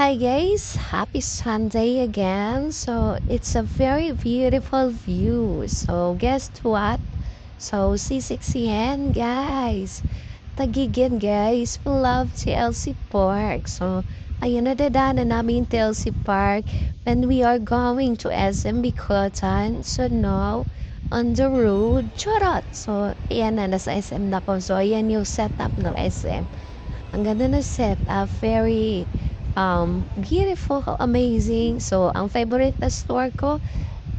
Hi guys, happy Sunday again. So it's a very beautiful view. So guess what? So C6 yan guys. Tagigin guys, we love TLC Park. So ayun nadadaanan namin TLC Park when we are going to SM Bicotan. So now on the road, charot. So ayan na, nasa SM na po. So ayan yung setup ng SM. Ang ganda ng setup, very beautiful, amazing. So, ang favorite na store ko,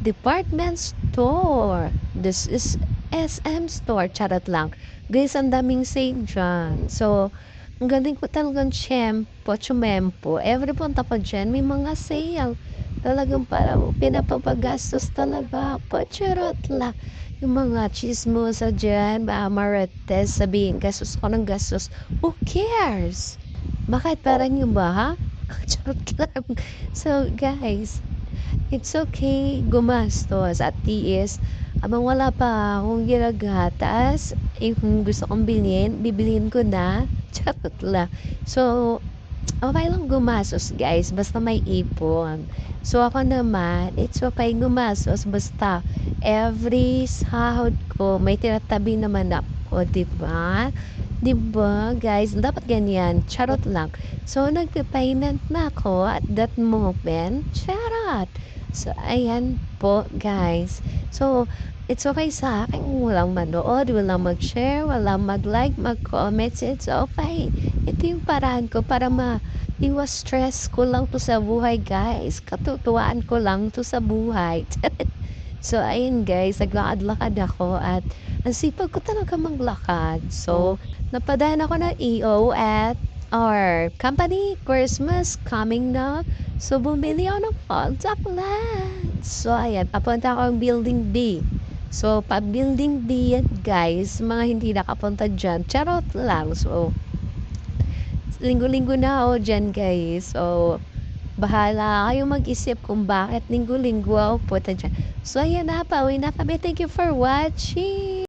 department store. This is SM store. Charot lang. Guys, ang daming sale dyan. So, ang galing ko talagang chumempo. Every punta ko dyan, may mga sale. Talagang parang pinapapagastos talaga. Charot lang. Yung mga chismosa dyan, marites, sabihin, gastos ko ng gastos. Who cares? Bakit parang yung ba? Charot lang. So, guys, it's okay gumastos at least abang wala pa akong ginagatas, kung gusto kong bilhin, bibilhin ko na. Charot lang. So, okay lang gumastos guys, basta may ipon. So, ako naman, it's okay gumastos, basta every sahod ko, may tinatabi naman ako, diba? Diba, guys? Dapat ganyan. Charot lang. So, nagpe-payment na ako at that moment. Charot. So, ayan po, guys. So, it's okay sa akin kung walang manood, walang mag-share, walang mag-like, mag-comment. It's okay. Ito yung paraan ko para iwas stress ko lang to sa buhay, guys. Katutuwaan ko lang to sa buhay. So, ayun guys, naglakad-lakad ako at ang sipag ko talaga maglakad. So, napadaan ako ng EO at our company Christmas coming na. So, bumili ako ng contact lens. So, ayan, papunta ako ng Building B. So, pa Building B yan guys, mga hindi nakapunta dyan. Charot lang. So, linggo-linggo na ako dyan guys. So, bahala kayo mag-isip kung bakit linggo-linggo ako punta dyan. So, ayan na, pauwi na kami. Thank you for watching.